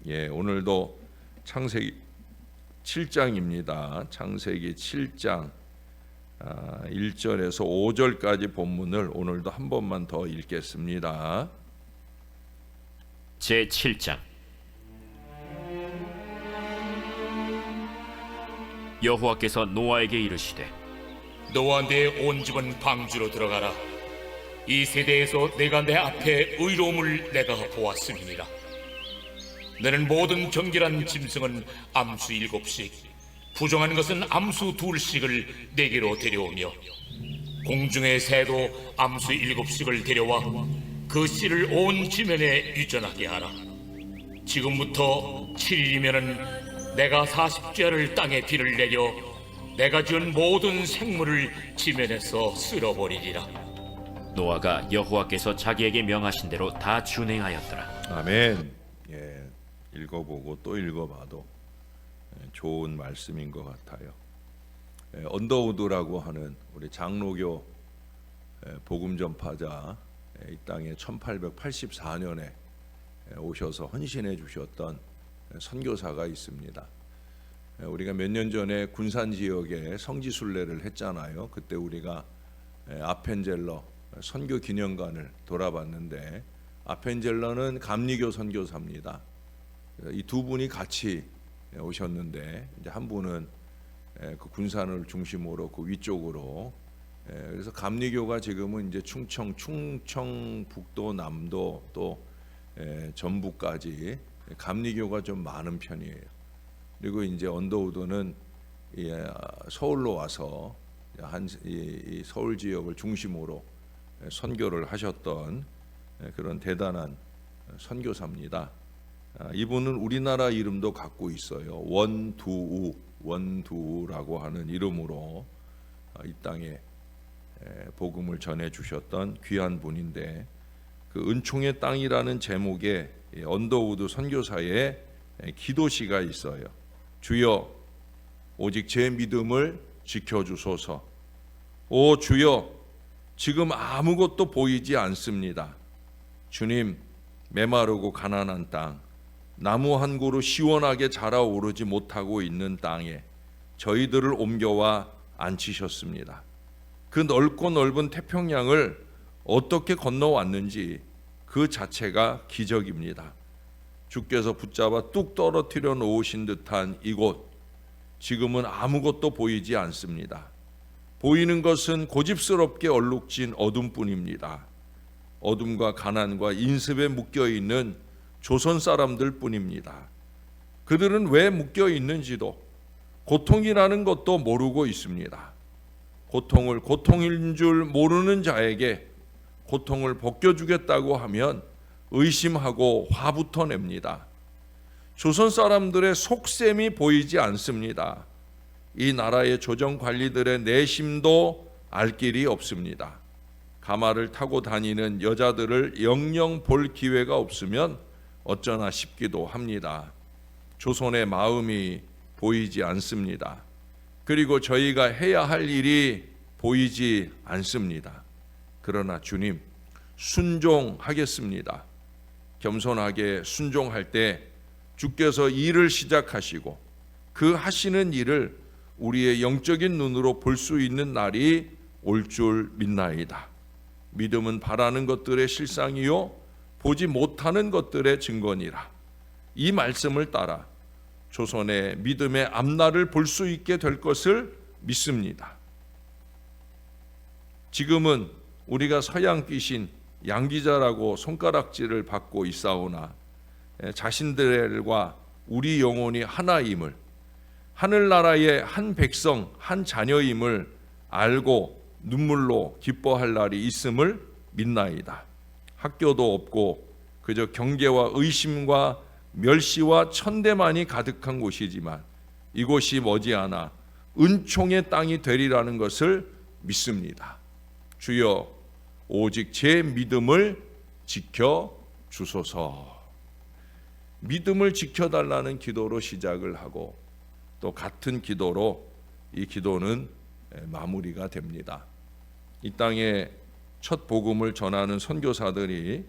오늘도 창세기 7장입니다. 창세기 7장 1절에서 5절까지 본문을 오늘도 한 번만 더 읽겠습니다. 제7장. 여호와께서 노아에게 이르시되 너와 내 온 집은 방주로 들어가라. 이 세대에서 내가 내 앞에 의로움을 내가 보았음이니라. 너는 모든 정결한 짐승은 암수 7씩, 부정한 것은 암수 2씩을 내게로 데려오며 공중의 새도 암수 7씩을 데려와 그 씨를 온 지면에 유전하게 하라. 지금부터 7일이면은 내가 40죄를 땅에 비를 내려 내가 지은 모든 생물을 지면에서 쓸어버리리라. 노아가 여호와께서 자기에게 명하신 대로 다 준행하였더라. 아멘. 읽어보고 또 읽어봐도 좋은 말씀인 것 같아요. 언더우드라고 하는 우리 장로교 복음 전파자, 이 땅에 1884년에 오셔서 헌신해 주셨던 선교사가 있습니다. 우리가 몇 년 전에 군산 지역에 성지순례를 했잖아요. 그때 우리가 아펜젤러 선교 기념관을 돌아봤는데, 아펜젤러는 감리교 선교사입니다. 이 두 분이 같이 오셨는데, 이제 한 분은 그 군산을 중심으로 그 위쪽으로, 그래서 감리교가 지금은 이제 충청북도, 남도 또 전북까지 감리교가 좀 많은 편이에요. 그리고 이제 언더우드는 서울로 와서 이 서울 지역을 중심으로 선교를 하셨던 그런 대단한 선교사입니다. 이분은 우리나라 이름도 갖고 있어요. 원두우라고 하는 이름으로 이 땅에 복음을 전해 주셨던 귀한 분인데, 그 은총의 땅이라는 제목의 언더우드 선교사의 기도시가 있어요. 주여, 오직 제 믿음을 지켜주소서. 오 주여, 지금 아무것도 보이지 않습니다. 주님, 메마르고 가난한 땅, 나무 한 그루 시원하게 자라오르지 못하고 있는 땅에 저희들을 옮겨와 앉히셨습니다. 그 넓고 넓은 태평양을 어떻게 건너왔는지 그 자체가 기적입니다. 주께서 붙잡아 뚝 떨어뜨려 놓으신 듯한 이곳, 지금은 아무것도 보이지 않습니다. 보이는 것은 고집스럽게 얼룩진 어둠뿐입니다. 어둠과 가난과 인습에 묶여있는 조선 사람들 뿐입니다. 그들은 왜 묶여 있는지도, 고통이라는 것도 모르고 있습니다. 고통을 고통인 줄 모르는 자에게 고통을 벗겨주겠다고 하면 의심하고 화부터 냅니다. 조선 사람들의 속셈이 보이지 않습니다. 이 나라의 조정 관리들의 내심도 알 길이 없습니다. 가마를 타고 다니는 여자들을 영영 볼 기회가 없으면 어쩌나 싶기도 합니다. 조선의 마음이 보이지 않습니다. 그리고 저희가 해야 할 일이 보이지 않습니다. 그러나 주님, 순종하겠습니다. 겸손하게 순종할 때 주께서 일을 시작하시고 그 하시는 일을 우리의 영적인 눈으로 볼 수 있는 날이 올 줄 믿나이다. 믿음은 바라는 것들의 실상이요 보지 못하는 것들의 증거니라. 이 말씀을 따라 조선의 믿음의 앞날을 볼 수 있게 될 것을 믿습니다. 지금은 우리가 서양 귀신 양기자라고 손가락질을 받고 있사오나, 자신들과 우리 영혼이 하나임을, 하늘나라의 한 백성, 한 자녀임을 알고 눈물로 기뻐할 날이 있음을 믿나이다. 학교도 없고 그저 경계와 의심과 멸시와 천대만이 가득한 곳이지만 이곳이 머지않아 은총의 땅이 되리라는 것을 믿습니다. 주여, 오직 제 믿음을 지켜 주소서. 믿음을 지켜달라는 기도로 시작을 하고 또 같은 기도로 이 기도는 마무리가 됩니다. 이 땅에 첫 복음을 전하는 선교사들이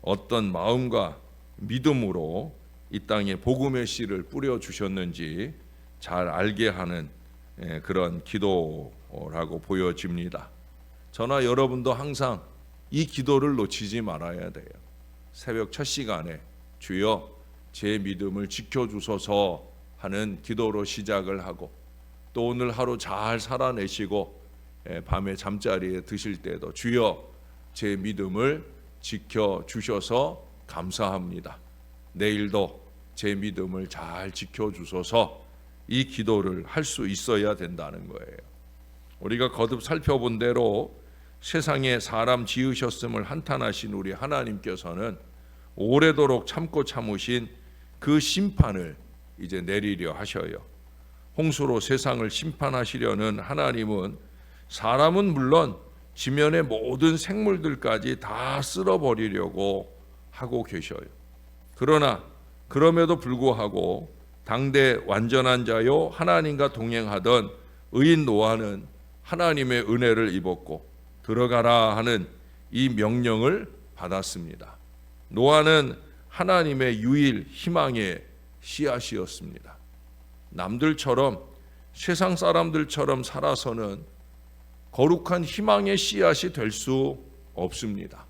어떤 마음과 믿음으로 이 땅에 복음의 씨를 뿌려 주셨는지 잘 알게 하는 그런 기도라고 보여집니다. 저나 여러분도 항상 이 기도를 놓치지 말아야 돼요. 새벽 첫 시간에 주여 제 믿음을 지켜주소서 하는 기도로 시작을 하고, 또 오늘 하루 잘 살아내시고 밤에 잠자리에 드실 때도 주여 제 믿음을 지켜주셔서 감사합니다. 내일도 제 믿음을 잘 지켜주소서, 이 기도를 할 수 있어야 된다는 거예요. 우리가 거듭 살펴본 대로 세상에 사람 지으셨음을 한탄하신 우리 하나님께서는 오래도록 참고 참으신 그 심판을 이제 내리려 하셔요. 홍수로 세상을 심판하시려는 하나님은 사람은 물론 지면의 모든 생물들까지 다 쓸어버리려고 하고 계셔요. 그러나 그럼에도 불구하고 당대 완전한 자요 하나님과 동행하던 의인 노아는 하나님의 은혜를 입었고 들어가라 하는 이 명령을 받았습니다. 노아는 하나님의 유일 희망의 씨앗이었습니다. 남들처럼 세상 사람들처럼 살아서는 거룩한 희망의 씨앗이 될 수 없습니다.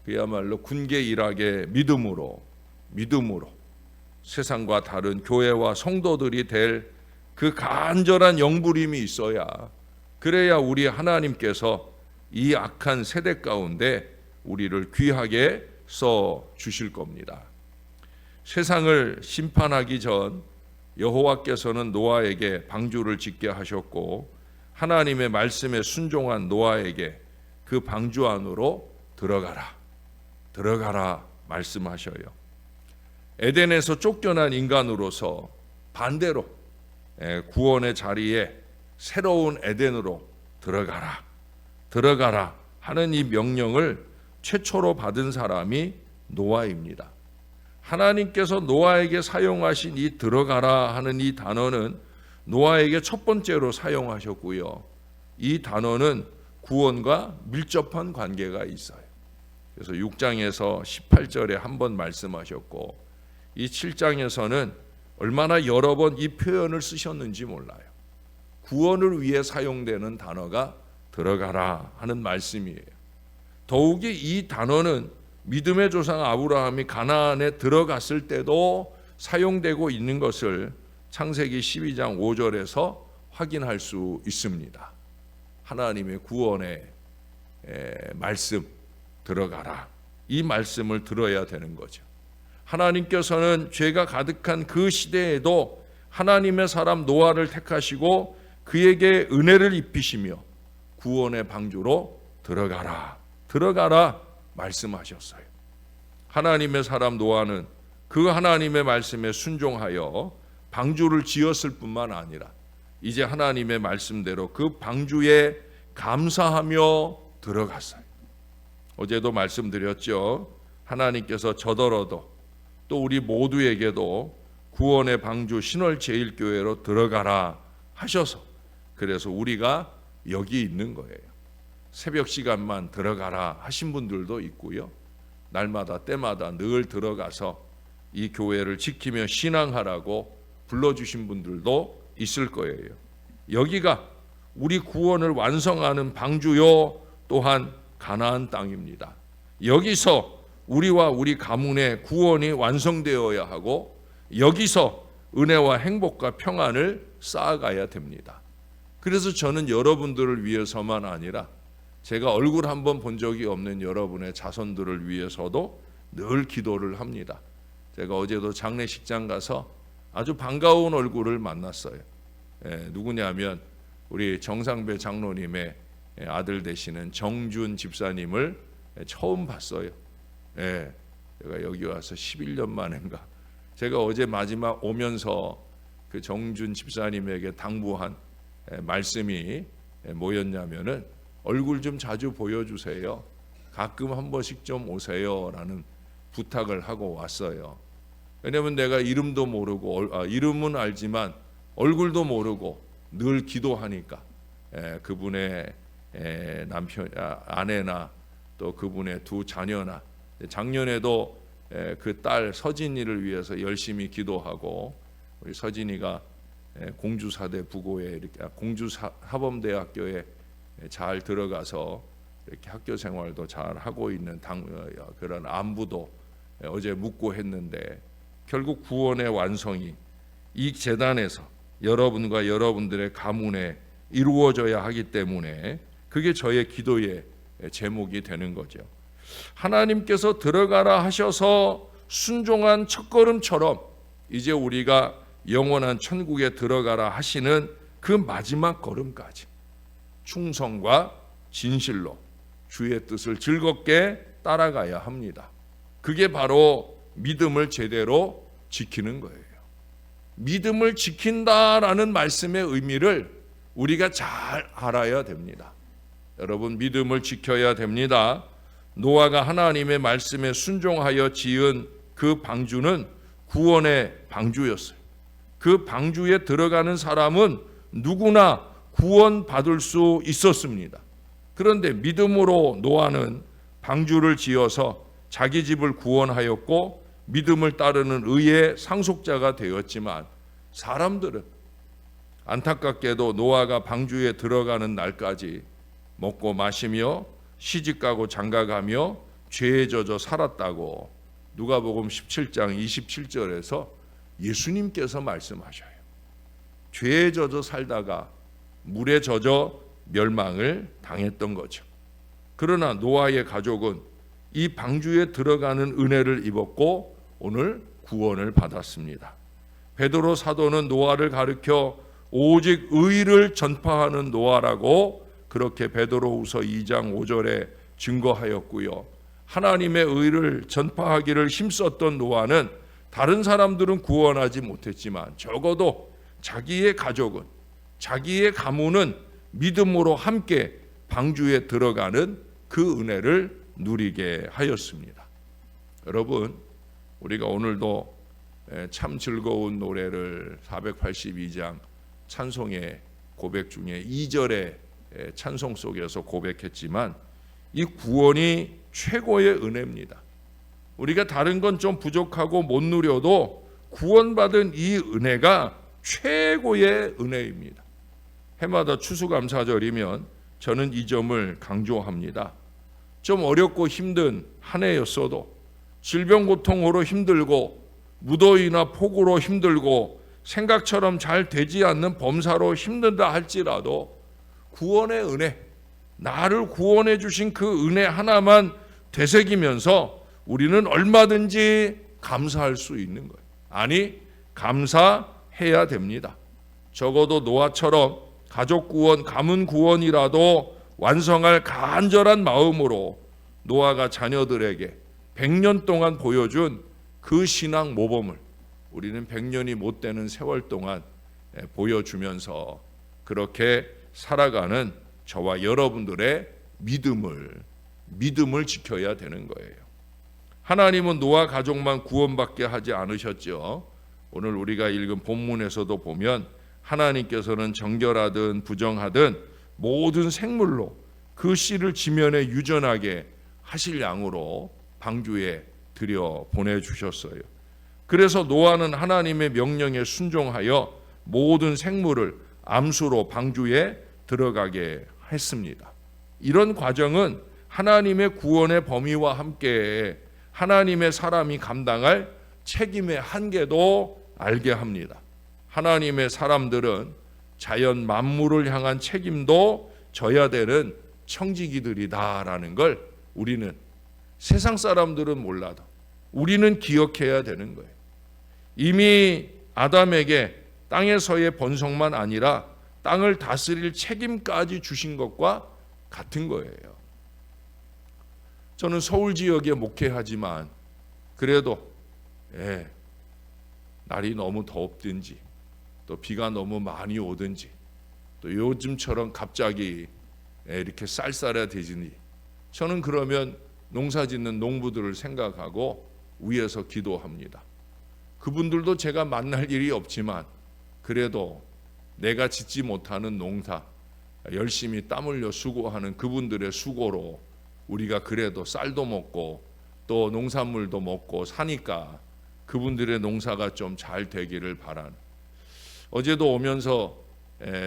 그야말로 군계일학의 믿음으로 세상과 다른 교회와 성도들이 될 그 간절한 영부림이 있어야, 그래야 우리 하나님께서 이 악한 세대 가운데 우리를 귀하게 써 주실 겁니다. 세상을 심판하기 전 여호와께서는 노아에게 방주를 짓게 하셨고, 하나님의 말씀에 순종한 노아에게 그 방주 안으로 들어가라 말씀하셔요. 에덴에서 쫓겨난 인간으로서 반대로 구원의 자리에 새로운 에덴으로 들어가라 하는 이 명령을 최초로 받은 사람이 노아입니다. 하나님께서 노아에게 사용하신 이 들어가라 하는 이 단어는 노아에게 첫 번째로 사용하셨고요. 이 단어는 구원과 밀접한 관계가 있어요. 그래서 6장에서 18절에 한 번 말씀하셨고, 이 7장에서는 얼마나 여러 번 이 표현을 쓰셨는지 몰라요. 구원을 위해 사용되는 단어가 들어가라 하는 말씀이에요. 더욱이 이 단어는 믿음의 조상 아브라함이 가나안에 들어갔을 때도 사용되고 있는 것을 창세기 12장 5절에서 확인할 수 있습니다. 하나님의 구원의 말씀, 들어가라, 이 말씀을 들어야 되는 거죠. 하나님께서는 죄가 가득한 그 시대에도 하나님의 사람 노아를 택하시고 그에게 은혜를 입히시며 구원의 방주로 들어가라 말씀하셨어요. 하나님의 사람 노아는 그 하나님의 말씀에 순종하여 방주를 지었을 뿐만 아니라 이제 하나님의 말씀대로 그 방주에 감사하며 들어갔어요. 어제도 말씀드렸죠. 하나님께서 저더러도 또 우리 모두에게도 구원의 방주 신월제일교회로 들어가라 하셔서, 그래서 우리가 여기 있는 거예요. 새벽 시간만 들어가라 하신 분들도 있고요. 날마다 때마다 늘 들어가서 이 교회를 지키며 신앙하라고 불러주신 분들도 있을 거예요. 여기가 우리 구원을 완성하는 방주요 또한 가나안 땅입니다. 여기서 우리와 우리 가문의 구원이 완성되어야 하고, 여기서 은혜와 행복과 평안을 쌓아가야 됩니다. 그래서 저는 여러분들을 위해서만 아니라 제가 얼굴 한번 본 적이 없는 여러분의 자손들을 위해서도 늘 기도를 합니다. 제가 어제도 장례식장 가서 아주 반가운 얼굴을 만났어요. 누구냐면 우리 정상배 장로님의 아들 되시는 정준 집사님을 처음 봤어요. 제가 여기 와서 11년 만인가. 제가 어제 마지막 오면서 그 정준 집사님에게 당부한 말씀이 뭐였냐면은 얼굴 좀 자주 보여주세요. 가끔 한 번씩 좀 오세요라는 부탁을 하고 왔어요. 왜냐하면 내가 이름도 모르고 이름은 알지만 얼굴도 모르고 늘 기도하니까 그분의 남편, 아내나 또 그분의 두 자녀나 작년에도 그 딸 서진이를 위해서 열심히 기도하고, 우리 서진이가 공주사대 부고에 이렇게 공주사범대학교에 잘 들어가서 이렇게 학교 생활도 잘 하고 있는 그런 안부도 어제 묻고 했는데, 결국 구원의 완성이 이 재단에서 여러분과 여러분들의 가문에 이루어져야 하기 때문에 그게 저의 기도의 제목이 되는 거죠. 하나님께서 들어가라 하셔서 순종한 첫걸음처럼 이제 우리가 영원한 천국에 들어가라 하시는 그 마지막 걸음까지 충성과 진실로 주의 뜻을 즐겁게 따라가야 합니다. 그게 바로 믿음을 제대로 지키는 거예요. 믿음을 지킨다라는 말씀의 의미를 우리가 잘 알아야 됩니다. 여러분, 믿음을 지켜야 됩니다. 노아가 하나님의 말씀에 순종하여 지은 그 방주는 구원의 방주였어요. 그 방주에 들어가는 사람은 누구나 구원받을 수 있었습니다. 그런데 믿음으로 노아는 방주를 지어서 자기 집을 구원하였고 믿음을 따르는 의의 상속자가 되었지만, 사람들은 안타깝게도 노아가 방주에 들어가는 날까지 먹고 마시며 시집가고 장가가며 죄에 젖어 살았다고 누가복음 17장 27절에서 예수님께서 말씀하셔요. 죄에 젖어 살다가 물에 젖어 멸망을 당했던 거죠. 그러나 노아의 가족은 이 방주에 들어가는 은혜를 입었고 오늘 구원을 받았습니다. 베드로 사도는 노아를 가리켜 오직 의를 전파하는 노아라고 그렇게 베드로후서 2장 5절에 증거하였고요. 하나님의 의를 전파하기를 힘썼던 노아는 다른 사람들은 구원하지 못했지만 적어도 자기의 가족은, 자기의 가문은 믿음으로 함께 방주에 들어가는 그 은혜를 누리게 하였습니다. 여러분, 우리가 오늘도 참 즐거운 노래를 482장 찬송의 고백 중에 2절의 찬송 속에서 고백했지만, 이 구원이 최고의 은혜입니다. 우리가 다른 건 좀 부족하고 못 누려도 구원받은 이 은혜가 최고의 은혜입니다. 해마다 추수감사절이면 저는 이 점을 강조합니다. 좀 어렵고 힘든 한 해였어도, 질병 고통으로 힘들고 무더위나 폭우로 힘들고 생각처럼 잘 되지 않는 범사로 힘든다 할지라도 구원의 은혜, 나를 구원해 주신 그 은혜 하나만 되새기면서 우리는 얼마든지 감사할 수 있는 거예요. 아니, 감사해야 됩니다. 적어도 노아처럼 가족 구원, 가문 구원이라도 완성할 간절한 마음으로 노아가 자녀들에게 100년 동안 보여준 그 신앙 모범을 우리는 100년이 못 되는 세월 동안 보여주면서 그렇게 살아가는 저와 여러분들의 믿음을 지켜야 되는 거예요. 하나님은 노아 가족만 구원받게 하지 않으셨죠. 오늘 우리가 읽은 본문에서도 보면 하나님께서는 정결하든 부정하든 모든 생물로 그 씨를 지면에 유전하게 하실 양으로 방주에 들여 보내주셨어요. 그래서 노아는 하나님의 명령에 순종하여 모든 생물을 암수로 방주에 들어가게 했습니다. 이런 과정은 하나님의 구원의 범위와 함께 하나님의 사람이 감당할 책임의 한계도 알게 합니다. 하나님의 사람들은 자연 만물을 향한 책임도 져야 되는 청지기들이다라는 걸 우리는, 세상 사람들은 몰라도 우리는 기억해야 되는 거예요. 이미 아담에게 땅에서의 번성만 아니라 땅을 다스릴 책임까지 주신 것과 같은 거예요. 저는 서울 지역에 목회하지만 그래도 날이 너무 덥든지 또 비가 너무 많이 오든지 또 요즘처럼 갑자기 이렇게 쌀쌀해지니 저는 그러면 농사짓는 농부들을 생각하고 위에서 기도합니다. 그분들도 제가 만날 일이 없지만 그래도 내가 짓지 못하는 농사 열심히 땀 흘려 수고하는 그분들의 수고로 우리가 그래도 쌀도 먹고 또 농산물도 먹고 사니까 그분들의 농사가 좀 잘 되기를 바라는. 어제도 오면서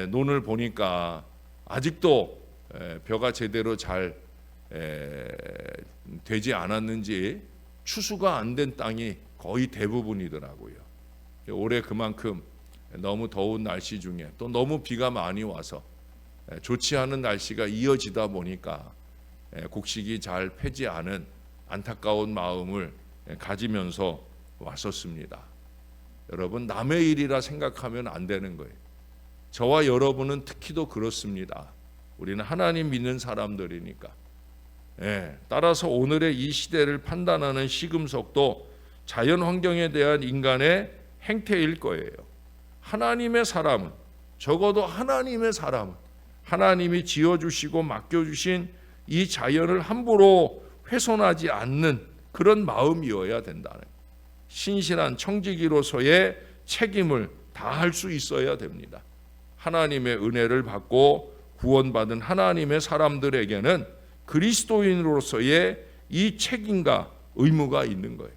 논을 보니까 아직도 벼가 제대로 잘 되지 않았는지 추수가 안 된 땅이 거의 대부분이더라고요. 올해 그만큼 너무 더운 날씨 중에 또 너무 비가 많이 와서 좋지 않은 날씨가 이어지다 보니까 곡식이 잘 패지 않은 안타까운 마음을 가지면서 왔었습니다. 여러분, 남의 일이라 생각하면 안 되는 거예요. 저와 여러분은 특히도 그렇습니다. 우리는 하나님 믿는 사람들이니까. 따라서 오늘의 이 시대를 판단하는 시금석도 자연 환경에 대한 인간의 행태일 거예요. 하나님의 사람은, 적어도 하나님의 사람은 하나님이 지어주시고 맡겨주신 이 자연을 함부로 훼손하지 않는 그런 마음이어야 된다는, 신실한 청지기로서의 책임을 다할 수 있어야 됩니다. 하나님의 은혜를 받고 구원받은 하나님의 사람들에게는 그리스도인으로서의 이 책임과 의무가 있는 거예요.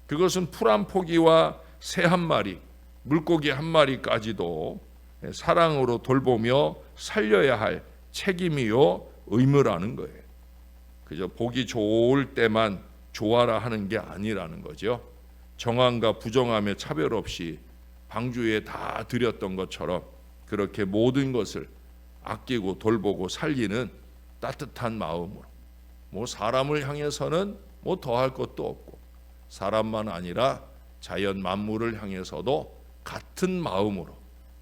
그것은 풀 한 포기와 새 한 마리, 물고기 한 마리까지도 사랑으로 돌보며 살려야 할 책임이요 의무라는 거예요. 그저 보기 좋을 때만 좋아라 하는 게 아니라는 거죠. 정함과 부정함의 차별 없이 방주에 다 드렸던 것처럼 그렇게 모든 것을 아끼고 돌보고 살리는 따뜻한 마음으로, 사람을 향해서는 더할 것도 없고, 사람만 아니라 자연 만물을 향해서도 같은 마음으로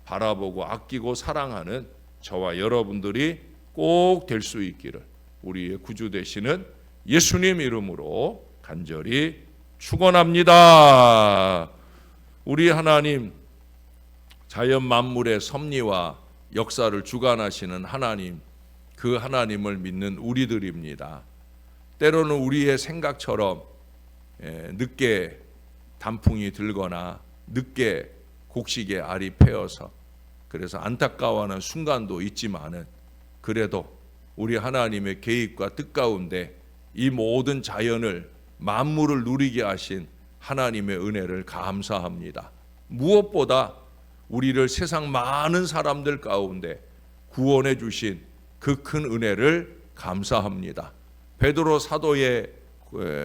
바라보고 아끼고 사랑하는 저와 여러분들이 꼭 될 수 있기를 우리의 구주 되시는 예수님 이름으로 간절히 축원합니다. 우리 하나님, 자연 만물의 섭리와 역사를 주관하시는 하나님, 그 하나님을 믿는 우리들입니다. 때로는 우리의 생각처럼 늦게 단풍이 들거나 늦게 곡식의 알이 패어서 그래서 안타까워하는 순간도 있지만은, 그래도 우리 하나님의 계획과 뜻 가운데 이 모든 자연을, 만물을 누리게 하신 하나님의 은혜를 감사합니다. 무엇보다 우리를 세상 많은 사람들 가운데 구원해 주신 그 큰 은혜를 감사합니다. 베드로 사도의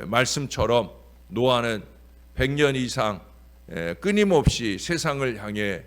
말씀처럼 노아는 100년 이상 끊임없이 세상을 향해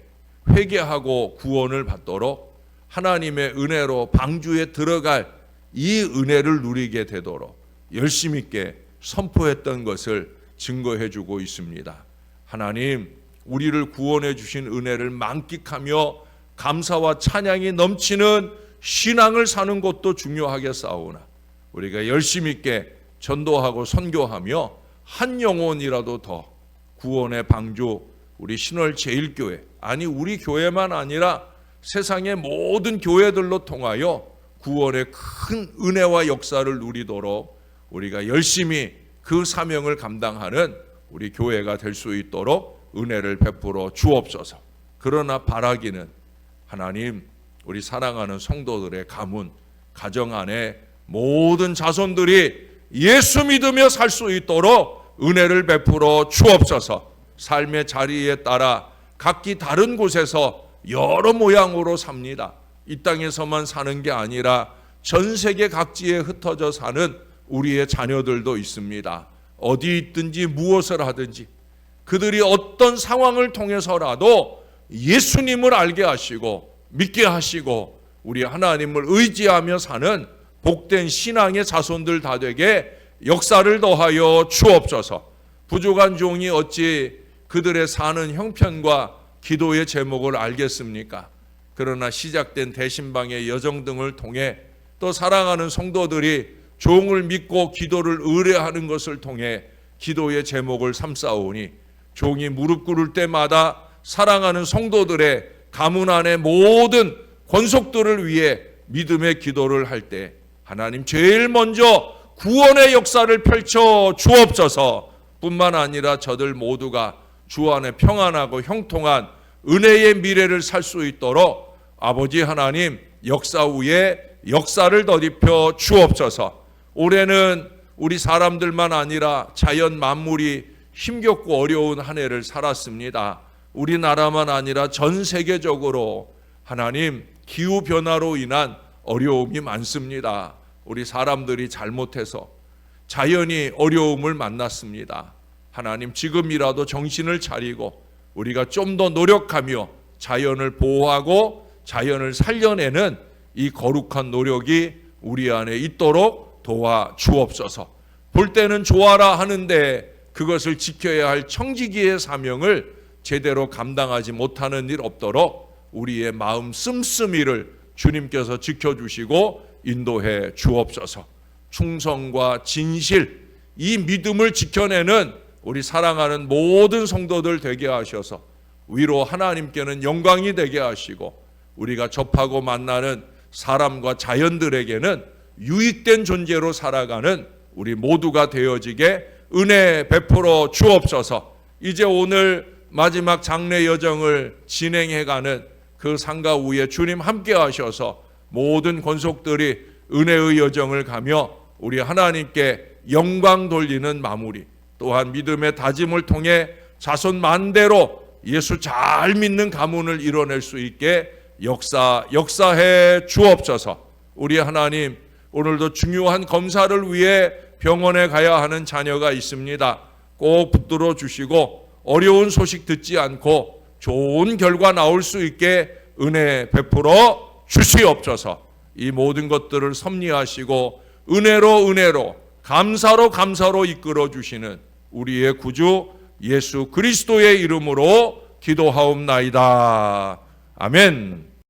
회개하고 구원을 받도록 하나님의 은혜로 방주에 들어갈 이 은혜를 누리게 되도록 열심 있게 선포했던 것을 증거해 주고 있습니다. 하나님, 우리를 구원해 주신 은혜를 만끽하며 감사와 찬양이 넘치는 신앙을 사는 것도 중요하겠사오나 우리가 열심 있게 전도하고 선교하며 한 영혼이라도 더 구원의 방주, 우리 신월 제일교회, 아니 우리 교회만 아니라 세상의 모든 교회들로 통하여 구원의 큰 은혜와 역사를 누리도록 우리가 열심히 그 사명을 감당하는 우리 교회가 될 수 있도록 은혜를 베풀어 주옵소서. 그러나 바라기는 하나님, 우리 사랑하는 성도들의 가문, 가정 안에 모든 자손들이 예수 믿으며 살 수 있도록 은혜를 베풀어 주옵소서. 삶의 자리에 따라 각기 다른 곳에서 여러 모양으로 삽니다. 이 땅에서만 사는 게 아니라 전 세계 각지에 흩어져 사는 우리의 자녀들도 있습니다. 어디 있든지 무엇을 하든지 그들이 어떤 상황을 통해서라도 예수님을 알게 하시고 믿게 하시고 우리 하나님을 의지하며 사는 복된 신앙의 자손들 다 되게 역사를 더하여 주옵소서. 부족한 종이 어찌 그들의 사는 형편과 기도의 제목을 알겠습니까? 그러나 시작된 대신방의 여정 등을 통해 또 사랑하는 성도들이 종을 믿고 기도를 의뢰하는 것을 통해 기도의 제목을 삼사오니 종이 무릎 꿇을 때마다 사랑하는 성도들의 가문 안의 모든 권속들을 위해 믿음의 기도를 할 때 하나님 제일 먼저 구원의 역사를 펼쳐 주옵소서. 뿐만 아니라 저들 모두가 주 안에 평안하고 형통한 은혜의 미래를 살 수 있도록 아버지 하나님 역사 위에 역사를 덧입혀 주옵소서. 올해는 우리 사람들만 아니라 자연 만물이 힘겹고 어려운 한 해를 살았습니다. 우리나라만 아니라 전 세계적으로 하나님 기후 변화로 인한 어려움이 많습니다. 우리 사람들이 잘못해서 자연이 어려움을 만났습니다. 하나님 지금이라도 정신을 차리고 우리가 좀 더 노력하며 자연을 보호하고 자연을 살려내는 이 거룩한 노력이 우리 안에 있도록 도와주옵소서. 볼 때는 좋아라 하는데 그것을 지켜야 할 청지기의 사명을 제대로 감당하지 못하는 일 없도록 우리의 마음 씀씀이를 주님께서 지켜주시고 인도해 주옵소서. 충성과 진실, 이 믿음을 지켜내는 우리 사랑하는 모든 성도들 되게 하셔서 위로 하나님께는 영광이 되게 하시고 우리가 접하고 만나는 사람과 자연들에게는 유익된 존재로 살아가는 우리 모두가 되어지게 은혜 베풀어 주옵소서. 이제 오늘 마지막 장례 여정을 진행해가는 그 상가 위에 주님 함께 하셔서 모든 권속들이 은혜의 여정을 가며 우리 하나님께 영광 돌리는 마무리, 또한 믿음의 다짐을 통해 자손 만대로 예수 잘 믿는 가문을 이뤄낼 수 있게 역사해 주옵소서. 우리 하나님, 오늘도 중요한 검사를 위해 병원에 가야 하는 자녀가 있습니다. 꼭 붙들어 주시고 어려운 소식 듣지 않고 좋은 결과 나올 수 있게 은혜 베풀어 주시옵소서. 이 모든 것들을 섭리하시고 은혜로 감사로 이끌어 주시는 우리의 구주 예수 그리스도의 이름으로 기도하옵나이다. 아멘.